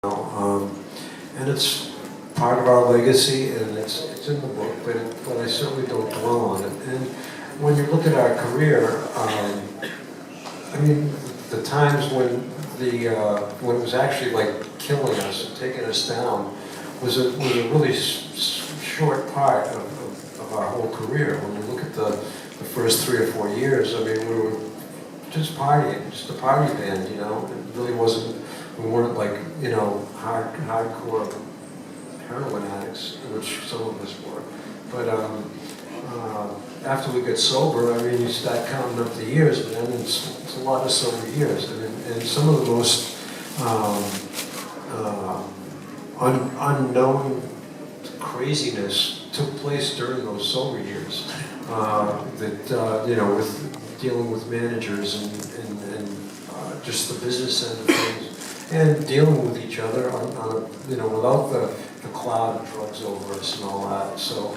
And it's part of our legacy, and it's in the book, but I certainly don't dwell on it. And when you look at our career, I mean, the times when it was actually like killing us and taking us down was a really short part of our whole career. When you look at the first 3 or 4 years, I mean, we were just partying, just a party band, you know. It really wasn't, we weren't like, you know, hardcore heroin addicts, which some of us were. But after we got sober, I mean, you start counting up the years, man, and it's a lot of sober years. And some of the most unknown craziness took place during those sober years. You know, with dealing with managers and just the business end of things, and dealing with each other on a, you know, without the cloud of drugs over us and all that. So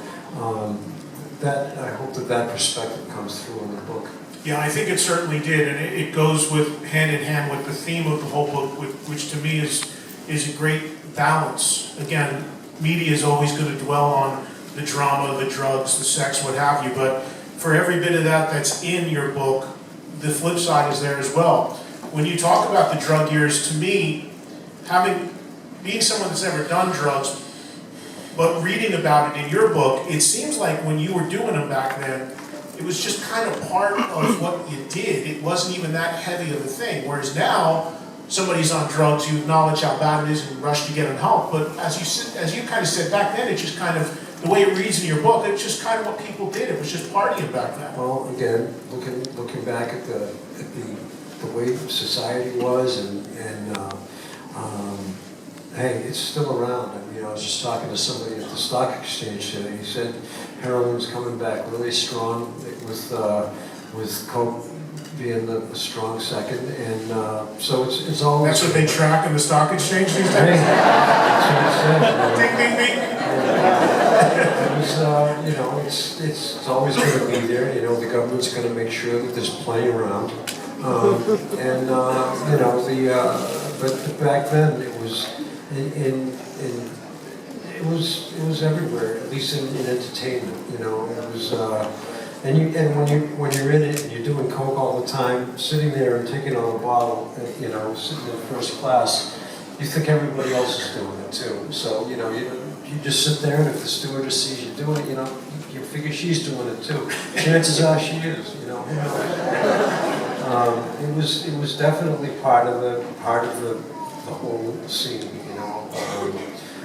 that, I hope that perspective comes through in the book. Yeah, I think it certainly did, and it goes with hand in hand with the theme of the whole book, which to me is a great balance. Again, media is always going to dwell on the drama, the drugs, the sex, what have you, but for every bit of that that's in your book, the flip side is there as well. When you talk about the drug years, to me, being someone that's never done drugs, but reading about it in your book, it seems like when you were doing them back then, it was just kind of part of what you did. It wasn't even that heavy of a thing. Whereas now, somebody's on drugs, you acknowledge how bad it is and rush to get them help. But as you kind of said back then, it just kind of, the way it reads in your book, it's just kind of what people did. It was just partying back then. Well, again, looking back at the way society was, and hey, it's still around. I mean, I was just talking to somebody at the stock exchange today. He said heroin's coming back really strong, with coke being the strong second, and so it's always. That's what they track in the stock exchange these days. That's what he said. Ding, ding, ding. It was, you know, it's always going to be there. You know, the government's going to make sure that there's plenty around, and you know, but back then it was it was everywhere, at least in entertainment. You know, it was, and when you're in it and you're doing coke all the time, sitting there and taking on a bottle, you know, sitting in first class, you think everybody else is doing it too. So you know, you just sit there, and if the stewardess sees you doing it, you know, you figure she's doing it too. Chances are she is. You know, who knows? It was definitely part of the whole scene. You know,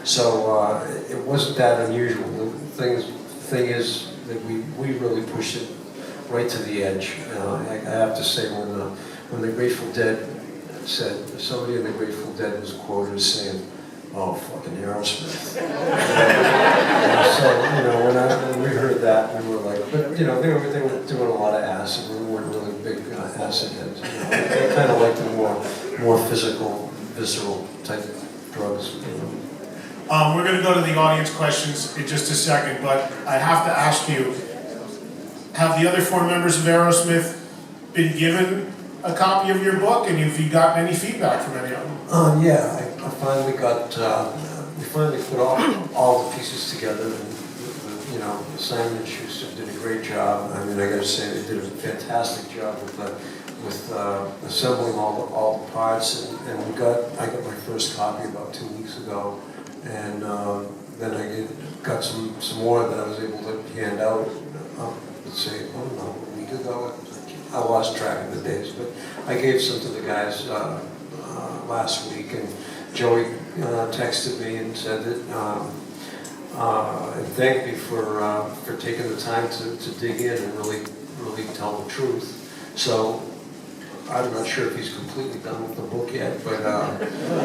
so it wasn't that unusual. The thing is that we really pushed it right to the edge. I have to say, when the Grateful Dead said, somebody in the Grateful Dead was quoted as saying, "Oh, fucking Aerosmith." So, you know, when we heard that, we were like, but you know, they were doing a lot of acid. We weren't really big acid heads. You know, they kind of liked the more physical, visceral type drugs. You know. We're going to go to the audience questions in just a second, but I have to ask you, have the other 4 members of Aerosmith been given a copy of your book, and have you gotten any feedback from any of them? Yeah, I finally got, we finally put all the pieces together, and you know, Simon & Schuster did a great job. I mean, I gotta say, they did a fantastic job with assembling all the parts, and I got my first copy about 2 weeks ago, and then I got some more that I was able to hand out, let's say, I don't know, a week ago. I lost track of the days, but I gave some to the guys last week, and Joey texted me and said that, and thanked me for taking the time to dig in and really tell the truth. So I'm not sure if he's completely done with the book yet, but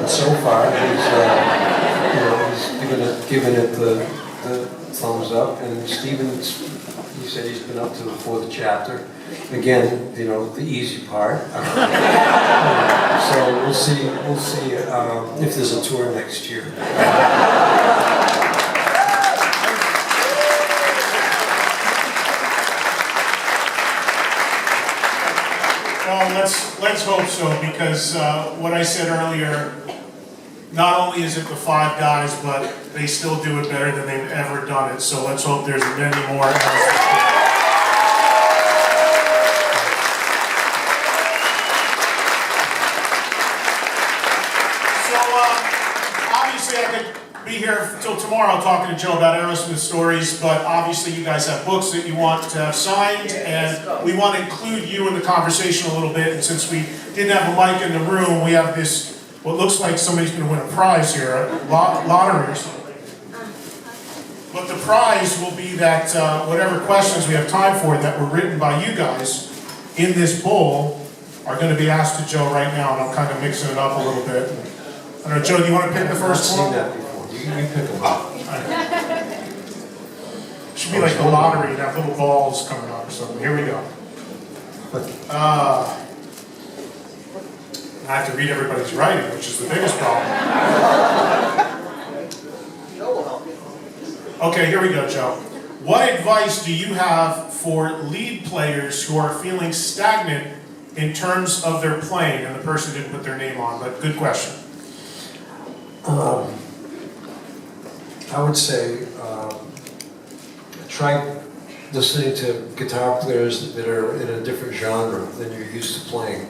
so far he's given it the thumbs up. And Stephen, he said he's been up to the 4th chapter. Again, you know, the easy part. So we'll see if there's a tour next year. Well, let's hope so, because what I said earlier, not only is it the 5 guys, but they still do it better than they've ever done it. So let's hope there's many more. Obviously I could be here till tomorrow talking to Joe about Aerosmith stories, but obviously you guys have books that you want to have signed, and we want to include you in the conversation a little bit. And since we didn't have a mic in the room, we have this, what looks like somebody's going to win a prize here, a lottery or something. But the prize will be that whatever questions we have time for that were written by you guys in this bowl are going to be asked to Joe right now, and I'm kind of mixing it up a little bit. I don't know, Joe, do you want to pick the first one? I've seen that before. You pick them up. Should be like the lottery, and have little balls coming out or something. Here we go. I have to read everybody's writing, which is the biggest problem. Okay, here we go, Joe. What advice do you have for lead players who are feeling stagnant in terms of their playing? And the person didn't put their name on, but good question. I would say try listening to guitar players that are in a different genre than you're used to playing.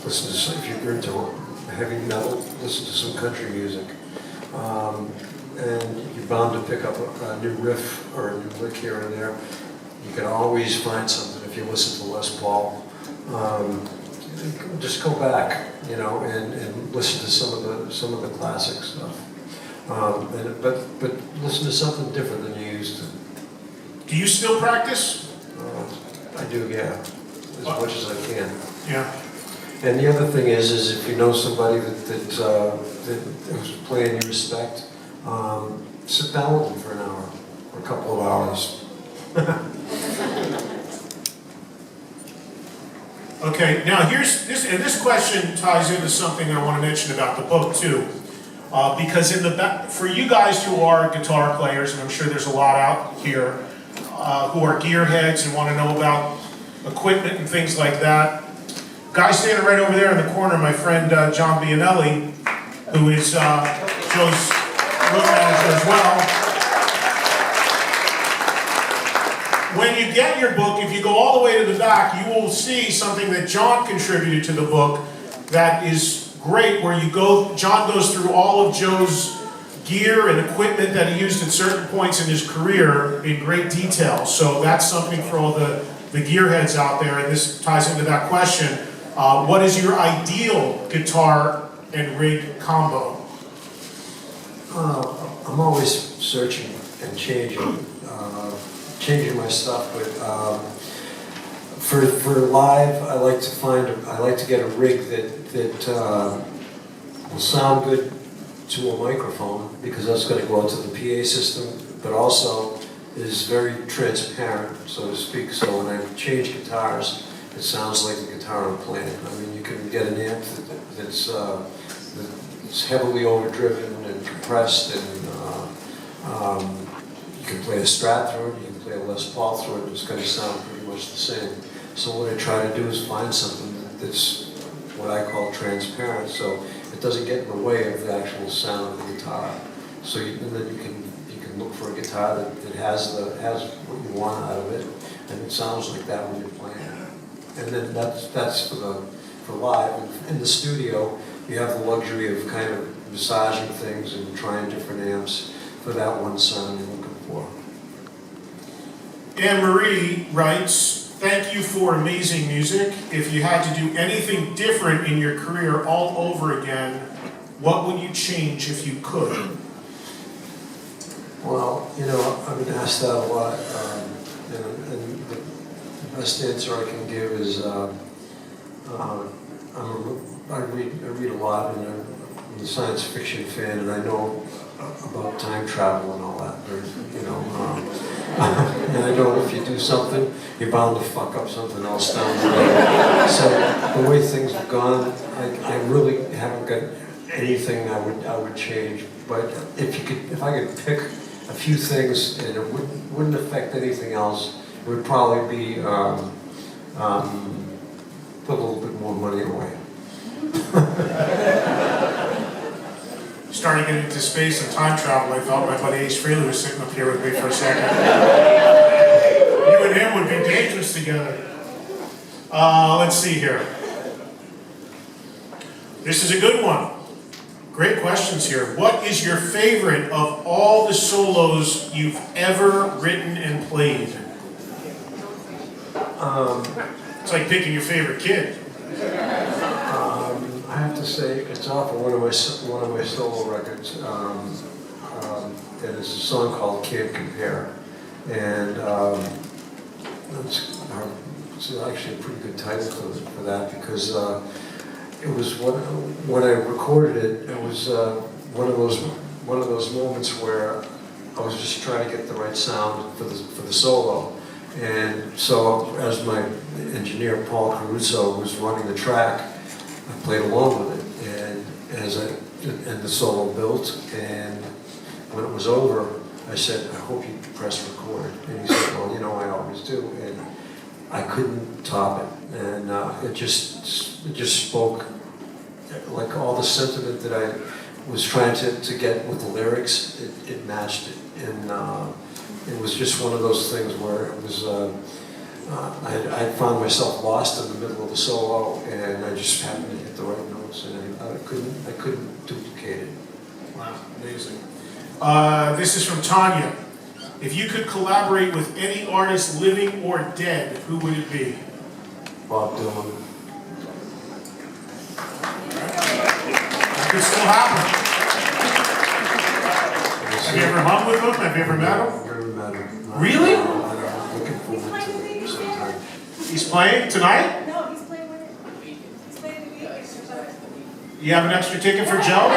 Listen to if you're into heavy metal, listen to some country music. And you're bound to pick up a new riff or a new lick here and there. You can always find something if you listen to Les Paul. Just go back, you know, and listen to some of the classic stuff. But listen to something different than you used to. Do you still practice? I do, yeah, as much as I can. Yeah. And the other thing is if you know somebody that who's playing you respect, sit down with them for an hour or a couple of hours. Okay, now here's this, and this question ties into something I want to mention about the book too, because in the back, for you guys who are guitar players, and I'm sure there's a lot out here who are gearheads and want to know about equipment and things like that. Guy standing right over there in the corner, my friend John Bianelli, who is Joe's road manager as well. When you get your book, if you go all the way to the back, you will see something that John contributed to the book that is great, where John goes through all of Joe's gear and equipment that he used at certain points in his career in great detail. So that's something for all the gearheads out there, and this ties into that question. What is your ideal guitar and rig combo? I'm always searching and changing my stuff, but for live, I like to get a rig that will sound good to a microphone, because that's going to go out to the PA system, but also is very transparent, so to speak. So when I change guitars, it sounds like the guitar I'm playing. I mean, you can get an amp that's heavily overdriven and compressed, and you can play a Strat through it, you can play a Les Paul through it, and it's going to sound pretty much the same. So what I try to do is find something that's what I call transparent, so it doesn't get in the way of the actual sound of the guitar. So and then you can look for a guitar that has what you want out of it, and it sounds like that when you're playing it. And then that's for live. And in the studio, you have the luxury of kind of massaging things and trying different amps for that one sound you're looking for. Anne Marie writes, "Thank you for amazing music. If you had to do anything different in your career all over again, what would you change if you could?" Well, you know, I've been asked that a lot, and the best answer I can give is I read a lot, and I'm a science fiction fan, and I know about time travel and all that. You know, and I know if you do something, you're bound to fuck up something else down the road. So the way things have gone, I really haven't got anything I would change. But if I could pick a few things and it wouldn't affect anything else, it would probably be put a little bit more money away. started getting into space and time travel, I thought my buddy Ace Frehley was sitting up here with me for a second. You and him would be dangerous together. Let's see here. This is a good one. Great questions here. What is your favorite of all the solos you've ever written and played? It's like picking your favorite kid. I have to say it's off of one of my solo records, and it's a song called "Can't Compare," and it's actually a pretty good title for that because it was when I recorded it. It was one of those moments where I was just trying to get the right sound for the solo. And so, as my engineer Paul Caruso was running the track, I played along with it, and the solo built. And when it was over, I said, "I hope you press record." And he said, "Well, you know, I always do." And I couldn't top it, and it just spoke like all the sentiment that I was trying to get with the lyrics. It matched it, and. It was just one of those things where it was, I found myself lost in the middle of the solo, and I just happened to hit the right notes, and I couldn't duplicate it. Wow, amazing. This is from Tanya. If you could collaborate with any artist, living or dead, who would it be? Bob Dylan. That could still happen. Have you ever hung with him? Have you ever met him? Really? I'm looking forward to it sometime. He's playing tonight? No, he's playing with it. He's playing the week. You have an extra ticket for Joe?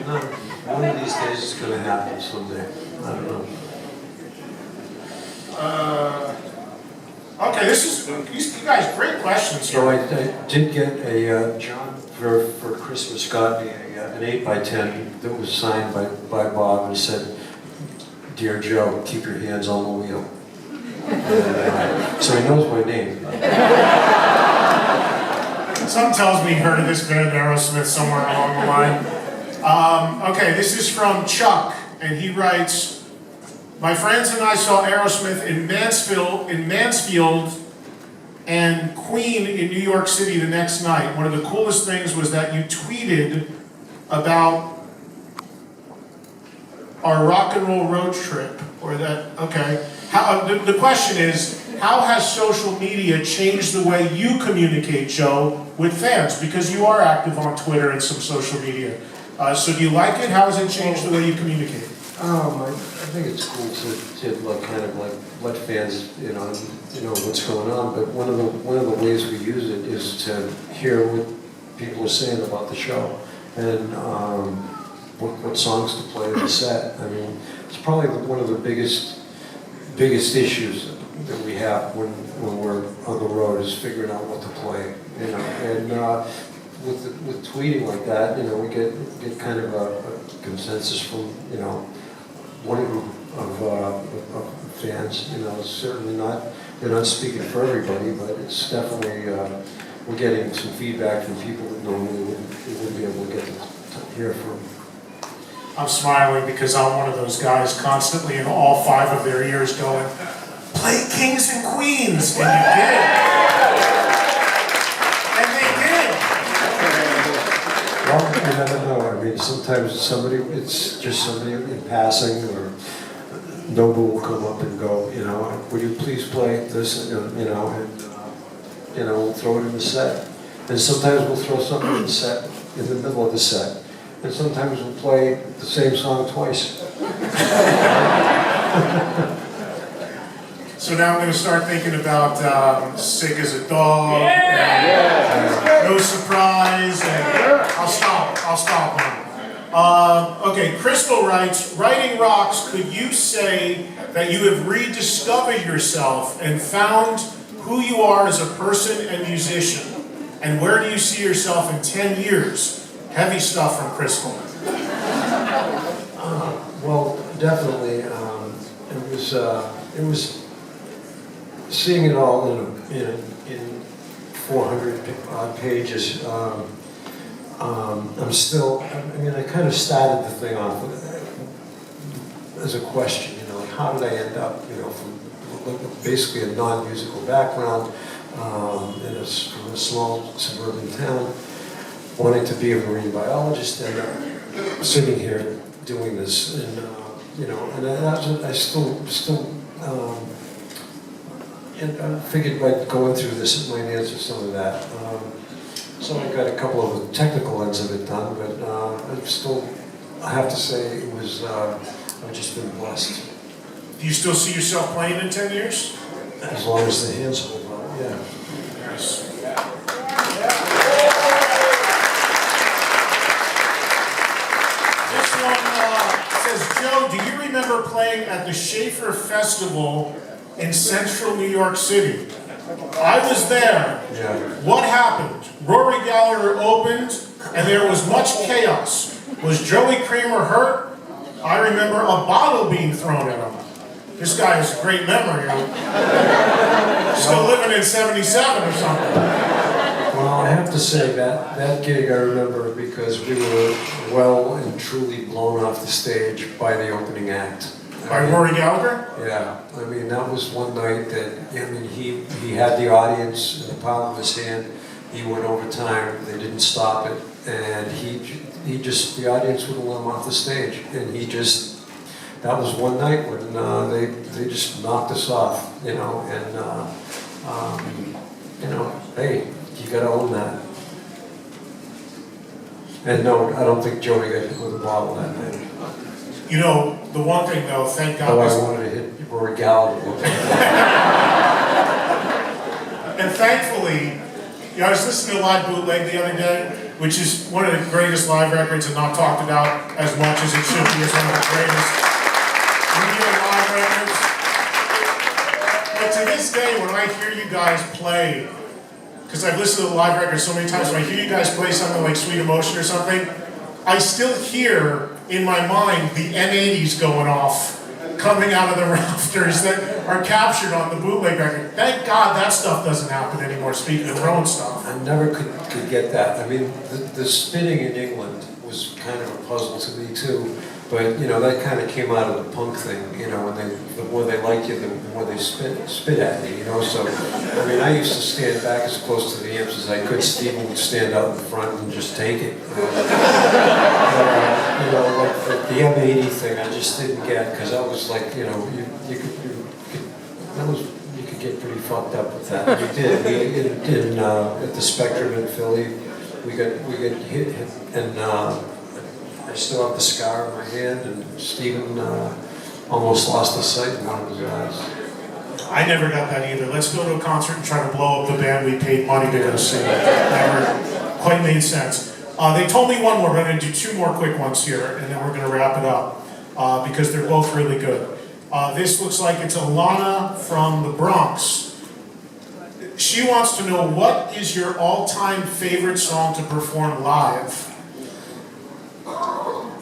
No, one of these days it's going to happen someday. I don't know. Okay, you guys, great questions So here. I did get a, John for Christmas got me an 8x10 that was signed by Bob, and it said, "Dear Joe, keep your hands on the wheel." So he knows my name. Something tells me he heard of this band Aerosmith somewhere along the line. Okay, this is from Chuck, and he writes, "My friends and I saw Aerosmith in Mansfield and Queen in New York City the next night. One of the coolest things was that you tweeted about our rock and roll road trip, or that, okay. The question is, how has social media changed the way you communicate, Joe, with fans? Because you are active on Twitter and some social media. So do you like it? How has it changed the way you communicate? I think it's cool to like kind of like let fans you know what's going on. But one of the ways we use it is to hear what people are saying about the show and what songs to play in the set. I mean, it's probably one of the biggest issues that we have when we're on the road is figuring out what to play. You know, and with tweeting like that, you know, we get kind of a consensus from one group of fans. You know, it's certainly they're not speaking for everybody, but it's definitely we're getting some feedback from people that normally wouldn't be able to get to hear from. I'm smiling because I'm one of those guys constantly in all 5 of their ears going, "Play Kings and Queens," and you did. And they did. Well, you never know. I mean, sometimes it's just somebody in passing, or Noble will come up and go, "Would you please play this?" We'll throw it in the set. And sometimes we'll throw something in the set, in the middle of the set. And sometimes we'll play the same song twice. So now I'm going to start thinking about Sick as a Dog, and No Surprise, and I'll stop now. Okay, Crystal writes, "Writing Rocks, could you say that you have rediscovered yourself and found who you are as a person and musician? And where do you see yourself in 10 years? Heavy stuff from Crystal. Well, definitely. It was seeing it all in 400 odd pages. I'm still, I mean, I kind of started the thing off with, as a question, you know, like how did I end up, you know, from basically a non-musical background, from a small suburban town, wanting to be a marine biologist, and sitting here doing this, and you know, and I still, and I figured by going through this, it might answer some of that. So I got a couple of the technical ends of it done, but I'm still, I have to say, it was, I've just been blessed. Do you still see yourself playing in 10 years? As long as the hands hold on, yeah. Nice. This one says, Joe, do you remember playing at the Schaefer Festival in central New York City? I was there. Yeah. What happened? Rory Gallagher opened, and there was much chaos. Was Joey Kramer hurt? I remember a bottle being thrown at him. This guy has a great memory. Still living in 77 or something. Well, I have to say that gig I remember because we were well and truly blown off the stage by the opening act. By Rory Gallagher? Yeah, I mean, that was one night that, I mean, he had the audience in the palm of his hand. He went over time, they didn't stop it, and he just, the audience wouldn't let him off the stage. And he just, that was one night when they just knocked us off, you know, and, you know, hey, you gotta own that. And no, I don't think Joey got hit with a bottle that night. You know, the one thing though, thank God. Oh, I wanted to hit Rory Gallagher. And thankfully, you know, I was listening to Live Bootleg the other day, which is one of the greatest live records and not talked about as much as it should be as one of the greatest radio live records. But to this day, when I hear you guys play, because I've listened to the live records so many times, when I hear you guys play something like Sweet Emotion or something, I still hear in my mind the N80s going off, coming out of the rafters that are captured on the bootleg record. Thank God that stuff doesn't happen anymore, speaking of drone stuff. I never could get that. I mean, the spinning in England was kind of a puzzle to me too. But, you know, that kind of came out of the punk thing, you know, when the more they like you, the more they spit at you, you know. So, I mean, I used to stand back as close to the amps as I could. Steven would stand out in the front and just take it. You know, like the M80 thing, I just didn't get, because I was like, you know, you could get pretty fucked up with that. We did. At the Spectrum in Philly, we got hit and. I still have the scar on my hand, and Steven almost lost the sight in one of his eyes. I never got that either. Let's go to a concert and try to blow up the band we paid money to go see. Never quite made sense. They told me one more, but I'm going to do two more quick ones here, and then we're going to wrap it up, because they're both really good. This looks like it's Alana from the Bronx. She wants to know, what is your all-time favorite song to perform live?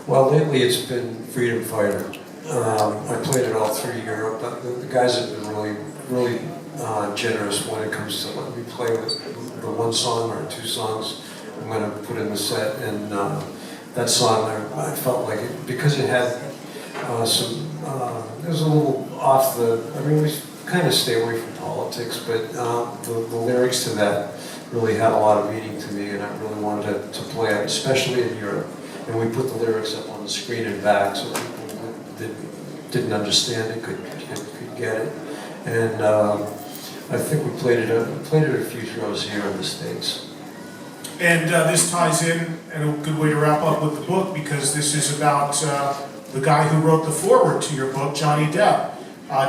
Well, lately it's been Freedom Fighter. I played it all through Europe. The guys have been really generous when it comes to letting me play with the one song or two songs I'm going to put in the set. And that song, I felt like it, because it had it was a little off the, I mean, we kind of stay away from politics, but the lyrics to that really had a lot of meaning to me, and I really wanted to play it, especially in Europe. And we put the lyrics up on the screen and back so people that didn't understand it could get it. And I think we played it a few shows here in the States. And this ties in, and a good way to wrap up with the book, because this is about the guy who wrote the foreword to your book, Johnny Depp.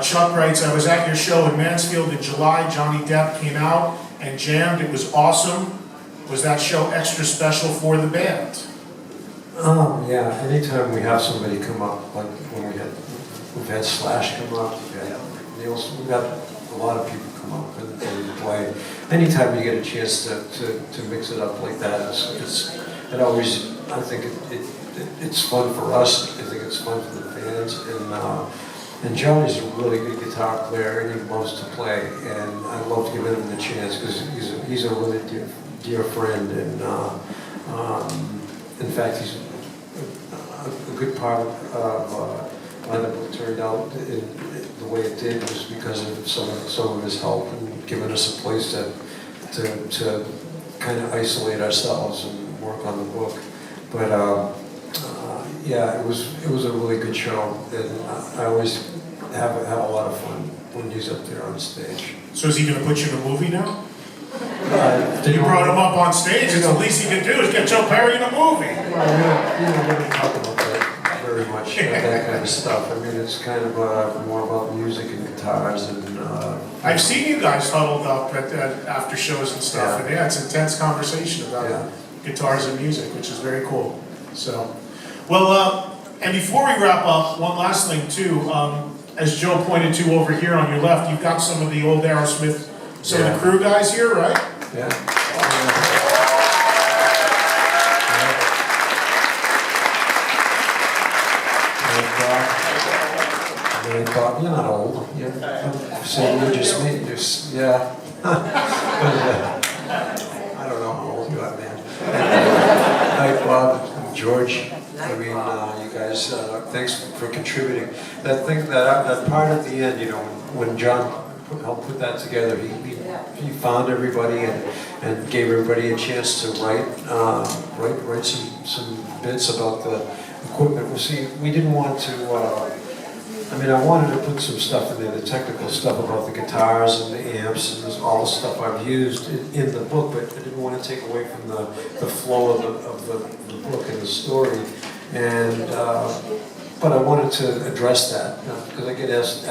Chuck writes, I was at your show in Mansfield in July. Johnny Depp came out and jammed. It was awesome. Was that show extra special for the band? Yeah, anytime we have somebody come up, like when we've had Slash come up, we've had a lot of people come up and play. Anytime you get a chance to mix it up like that, it always, I think it's fun for us. I think it's fun for the fans. And Johnny's a really good guitar player, and he loves to play. And I love giving him the chance because he's a really dear friend. And In fact, he's a good part of why the book turned out the way it did was because of some of his help and giving us a place to kind of isolate ourselves and work on the book. But yeah, it was a really good show, and I always have a lot of fun when he's up there on stage. So is he going to put you in a movie now? You brought him up on stage, it's the least he can do is get Joe Perry in a movie. Well, we don't talk about that very much, that kind of stuff. I mean, it's kind of more about music and guitars and... I've seen you guys huddled up at after shows and stuff, and yeah, it's intense conversation about guitars and music, which is very cool. So, well, and before we wrap up, one last thing too. As Joe pointed to over here on your left, you've got some of the old Aerosmith, some of the crew guys here, right? Yeah. Bob, you're not old. You're same age as me. Yeah. I don't know how old you are, man. Hi, Bob, George. I mean, you guys, thanks for contributing. That thing, that part at the end, you know, when John helped put that together, he found everybody and gave everybody a chance to write some bits about the equipment. Well, see, we didn't want to. I mean, I wanted to put some stuff in there, the technical stuff about the guitars and the amps and all the stuff I've used in the book, but I didn't want to take away from the flow of the book and the story. And but I wanted to address that because I get asked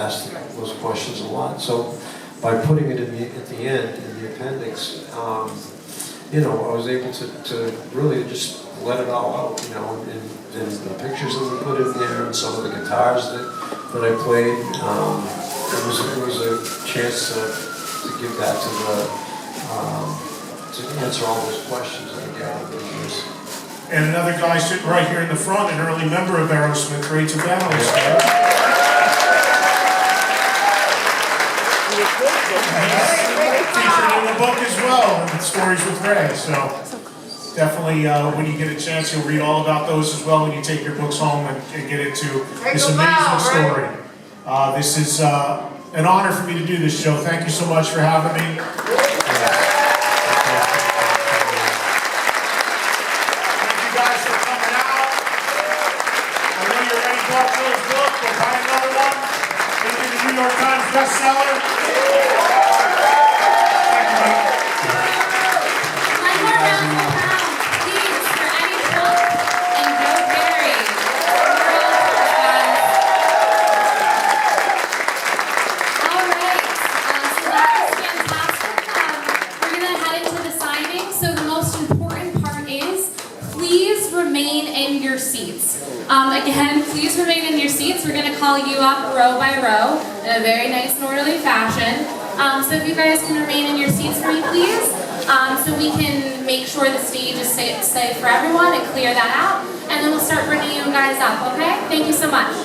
those questions a lot. So by putting it at the end in the appendix, you know, I was able to really just let it all out, you know, and the pictures that we put in there and some of the guitars that I played. It was a chance to give that to answer all those questions that I got over the years. And another guy sitting right here in the front, an early member of Aerosmith, Ray Tabanos. Featured in the book as well, and Stories with Ray. So definitely, when you get a chance, you'll read all about those as well when you take your books home and get into this amazing story. This is an honor for me to do this, Joe. Thank you so much for having me. New York Times bestseller. One more round of applause, please, for Eddie Pope and Joe Perry. All right, so that was fantastic. We're going to head into the signing. So the most important part is, please remain in your seats. Again, please remain in your seats. We're going to call you up row by row in a very nice and orderly fashion. So if you guys can remain in your seats for me, please, so we can make sure the stage is safe for everyone and clear that out. And then we'll start bringing you guys up, okay? Thank you so much.